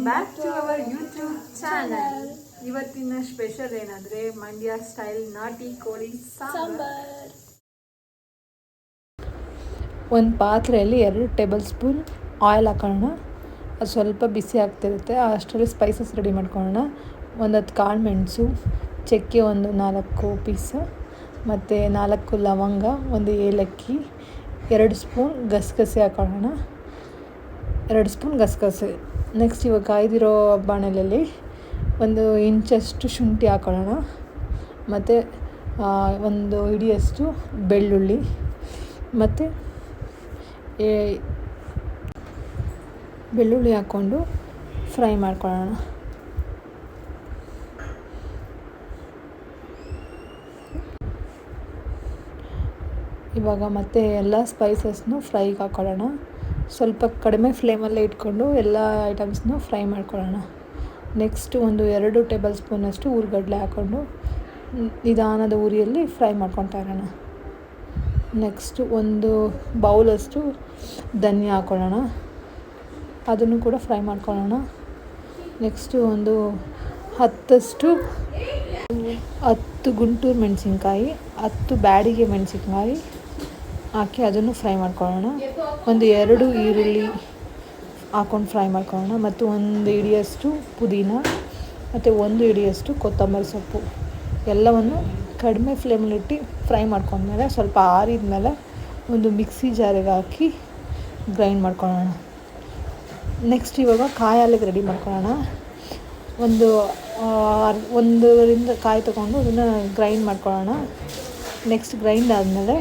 Back to our YouTube channel. ಇವತ್ತಿನ special ಏನಂದರೆ Mandya style ನಾಟಿ ಕೋಳಿ ಸಾಂಬಾರ್. ಒಂದು ಪಾತ್ರೆಯಲ್ಲಿ 2 ಟೇಬಲ್ ಸ್ಪೂನ್ ಆಯಿಲ್ ಹಾಕೋಣ. ಅದು ಸ್ವಲ್ಪ ಬಿಸಿ ಆಗ್ತಿರುತ್ತೆ. ಅಷ್ಟರಲ್ಲಿ ಸ್ಪೈಸಸ್ ರೆಡಿ ಮಾಡ್ಕೊಳ್ಳೋಣ. 10 ಕಾಳು ಮೆಣಸು, ಚಕ್ಕೆ 4 ಪೀಸು, ಮತ್ತು 4 ಲವಂಗ, 1 ಏಲಕ್ಕಿ, 2 ಸ್ಪೂನ್ ಗಸಗಸೆ ಹಾಕೊಳ್ಳೋಣ. 2 ಸ್ಪೂನ್ ಗಸಗಸೆ. ನೆಕ್ಸ್ಟ್ ಇವಾಗ ಕಾಯ್ದಿರೋ ಬಾಣಲೆಯಲ್ಲಿ 1 ಇಂಚಷ್ಟು ಶುಂಠಿ ಹಾಕೊಳ್ಳೋಣ. ಮತ್ತು 1 ಹಿಡಿಯಷ್ಟು ಬೆಳ್ಳುಳ್ಳಿ, ಮತ್ತು ಬೆಳ್ಳುಳ್ಳಿ ಹಾಕ್ಕೊಂಡು ಫ್ರೈ ಮಾಡ್ಕೊಳ್ಳೋಣ. ಇವಾಗ ಮತ್ತೆ ಎಲ್ಲ ಸ್ಪೈಸಸ್ನು ಫ್ರೈಗೆ ಹಾಕ್ಕೊಳ್ಳೋಣ. ಸ್ವಲ್ಪ ಕಡಿಮೆ ಫ್ಲೇಮಲ್ಲೇ ಇಟ್ಕೊಂಡು ಎಲ್ಲ ಐಟಮ್ಸ್ನು ಫ್ರೈ ಮಾಡ್ಕೊಳ್ಳೋಣ. ನೆಕ್ಸ್ಟ್ 2 ಟೇಬಲ್ ಸ್ಪೂನಷ್ಟು ಹುರ್ಗಡ್ಲೆ ಹಾಕ್ಕೊಂಡು ನಿಧಾನದ ಉರಿಯಲ್ಲಿ ಫ್ರೈ ಮಾಡ್ಕೊತಾ ಇರೋಣ. ನೆಕ್ಸ್ಟ್ 1 ಬೌಲಷ್ಟು ಧನಿಯಾ ಹಾಕ್ಕೊಳ್ಳೋಣ. ಅದನ್ನು ಕೂಡ ಫ್ರೈ ಮಾಡ್ಕೊಳ್ಳೋಣ. ನೆಕ್ಸ್ಟು 10 ಗುಂಟೂರು ಮೆಣಸಿನ್ಕಾಯಿ, 10 ಬ್ಯಾಡಿಗೆ ಮೆಣಸಿನ್ಕಾಯಿ ಹಾಕಿ ಅದನ್ನು ಫ್ರೈ ಮಾಡ್ಕೊಳ್ಳೋಣ. 2 ಈರುಳ್ಳಿ ಹಾಕ್ಕೊಂಡು ಫ್ರೈ ಮಾಡ್ಕೊಳ್ಳೋಣ. ಮತ್ತು 1 ಹಿಡಿಯಷ್ಟು ಪುದೀನ, ಮತ್ತು 1 ಹಿಡಿಯಷ್ಟು ಕೊತ್ತಂಬರಿ ಸೊಪ್ಪು ಎಲ್ಲವನ್ನು ಕಡಿಮೆ ಫ್ಲೇಮಲ್ಲಿಟ್ಟು ಫ್ರೈ ಮಾಡ್ಕೊಂಡ್ಮೇಲೆ ಸ್ವಲ್ಪ ಆರಿದ ಮೇಲೆ ಒಂದು ಮಿಕ್ಸಿ ಜಾರಿಗೆ ಹಾಕಿ ಗ್ರೈಂಡ್ ಮಾಡ್ಕೊಳ್ಳೋಣ. ನೆಕ್ಸ್ಟ್ ಇವಾಗ ಕಾಯಿ ಹಾಲಿಗೆ ರೆಡಿ ಮಾಡ್ಕೊಳ್ಳೋಣ. 1 ಕಾಯಿ ತೊಗೊಂಡು ಅದನ್ನು ಗ್ರೈಂಡ್ ಮಾಡ್ಕೊಳ್ಳೋಣ. ನೆಕ್ಸ್ಟ್ ಗ್ರೈಂಡ್ ಆದಮೇಲೆ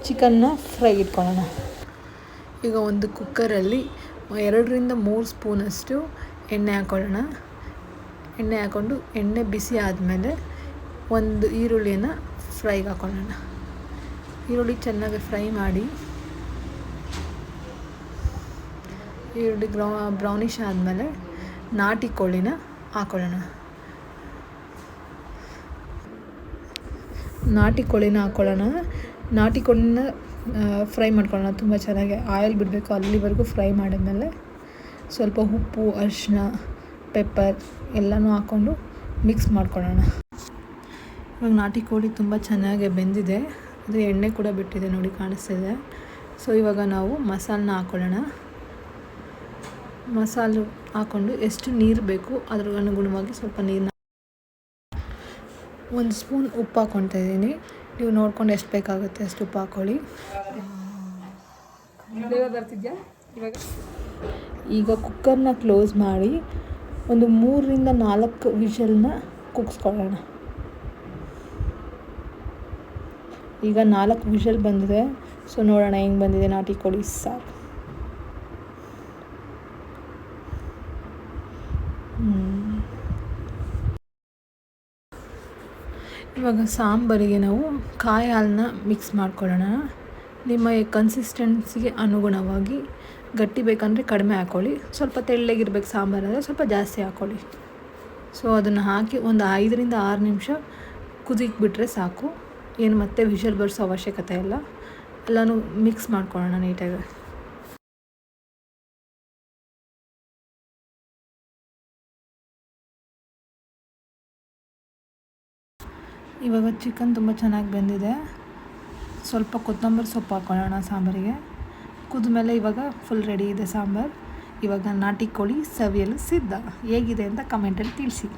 ಚಿಕನ್ನ ಫ್ರೈ ಇಟ್ಕೊಳ್ಳೋಣ. ಈಗ ಒಂದು ಕುಕ್ಕರಲ್ಲಿ 2-3 ಸ್ಪೂನಷ್ಟು ಎಣ್ಣೆ ಹಾಕ್ಕೊಳ್ಳೋಣ. ಎಣ್ಣೆ ಹಾಕ್ಕೊಂಡು ಎಣ್ಣೆ ಬಿಸಿ ಆದಮೇಲೆ 1 ಈರುಳ್ಳಿಯನ್ನು ಫ್ರೈಗೆ ಹಾಕ್ಕೊಳ್ಳೋಣ. ಈರುಳ್ಳಿ ಚೆನ್ನಾಗಿ ಫ್ರೈ ಮಾಡಿ ಈರುಳ್ಳಿ ಬ್ರೌನಿಷ್ ಆದಮೇಲೆ ನಾಟಿ ಕೋಳಿನ ಹಾಕ್ಕೊಳ್ಳೋಣ. ನಾಟಿ ಕೋಳಿನ ಫ್ರೈ ಮಾಡ್ಕೊಳ್ಳೋಣ. ತುಂಬ ಚೆನ್ನಾಗಿ ಆಯಿಲ್ ಬಿಡಬೇಕು. ಅಲ್ಲಿವರೆಗೂ ಫ್ರೈ ಮಾಡಿದ್ಮೇಲೆ ಸ್ವಲ್ಪ ಉಪ್ಪು, ಅರಿಶಿನ, ಪೆಪ್ಪರ್ ಎಲ್ಲನೂ ಹಾಕ್ಕೊಂಡು ಮಿಕ್ಸ್ ಮಾಡ್ಕೊಳ್ಳೋಣ. ಇವಾಗ ನಾಟಿ ಕೋಳಿ ತುಂಬ ಚೆನ್ನಾಗಿ ಬೆಂದಿದೆ. ಅದು ಎಣ್ಣೆ ಕೂಡ ಬಿಟ್ಟಿದೆ, ನೋಡಿ ಕಾಣಿಸ್ತಿದೆ. ಸೊ ಇವಾಗ ನಾವು ಮಸಾಲನ್ನ ಹಾಕ್ಕೊಳ್ಳೋಣ. ಮಸಾಲೆ ಹಾಕ್ಕೊಂಡು ಎಷ್ಟು ನೀರು ಬೇಕು ಅದ್ರ ಅನುಗುಣವಾಗಿ ಸ್ವಲ್ಪ ನೀರನ್ನ 1 ಸ್ಪೂನ್ ಉಪ್ಪು ಹಾಕ್ಕೊತಾ ಇದ್ದೀನಿ. ನೀವು ನೋಡ್ಕೊಂಡು ಎಷ್ಟು ಬೇಕಾಗುತ್ತೆ ಅಷ್ಟು ಉಪ್ಪು ಹಾಕ್ಕೊಳ್ಳಿ. ಈಗ ಕುಕ್ಕರ್ನ ಕ್ಲೋಸ್ ಮಾಡಿ 3-4 ವಿಷಲ್ನ ಕೂಗಿಸ್ಕೊಳ್ಳೋಣ. ಈಗ 4 ವಿಷಲ್ ಬಂದಿದೆ. ಸೊ ನೋಡೋಣ ಹೆಂಗೆ ಬಂದಿದೆ ನಾಟಿ ಕೋಳಿ ಸಾರು. ಇವಾಗ ಸಾಂಬಾರಿಗೆ ನಾವು ಕಾಯಿ ಹಾಲನ್ನ ಮಿಕ್ಸ್ ಮಾಡ್ಕೊಳ್ಳೋಣ. ನಿಮ್ಮ ಕನ್ಸಿಸ್ಟೆನ್ಸಿಗೆ ಅನುಗುಣವಾಗಿ ಗಟ್ಟಿ ಬೇಕಂದರೆ ಕಡಿಮೆ ಹಾಕ್ಕೊಳ್ಳಿ. ಸ್ವಲ್ಪ ತೆಳ್ಳಗಿರ್ಬೇಕು ಸಾಂಬಾರಾದರೆ ಸ್ವಲ್ಪ ಜಾಸ್ತಿ ಹಾಕ್ಕೊಳ್ಳಿ. ಸೊ ಅದನ್ನು ಹಾಕಿ 5-6 ನಿಮಿಷ ಕುದಿಗೆ ಬಿಟ್ಟರೆ ಸಾಕು. ಏನು ಮತ್ತೆ ವಿಷಲ್ ಬರ್ಸೋ ಅವಶ್ಯಕತೆ ಇಲ್ಲ. ಎಲ್ಲನೂ ಮಿಕ್ಸ್ ಮಾಡ್ಕೊಳ್ಳೋಣ ನೀಟಾಗಿ. ಇವಾಗ ಚಿಕನ್ ತುಂಬ ಚೆನ್ನಾಗಿ ಬೆಂದಿದೆ. ಸ್ವಲ್ಪ ಕೊತ್ತಂಬರಿ ಸೊಪ್ಪು ಹಾಕ್ಕೊಳ್ಳೋಣ ಸಾಂಬಾರಿಗೆ. ಕುದ್ಮೇಲೆ ಇವಾಗ ಫುಲ್ ರೆಡಿ ಇದೆ ಸಾಂಬಾರು. ಇವಾಗ ನಾಟಿ ಕೋಳಿ ಸವಿಯಲು ಸಿದ್ಧ. ಹೇಗಿದೆ ಅಂತ ಕಮೆಂಟಲ್ಲಿ ತಿಳಿಸಿ.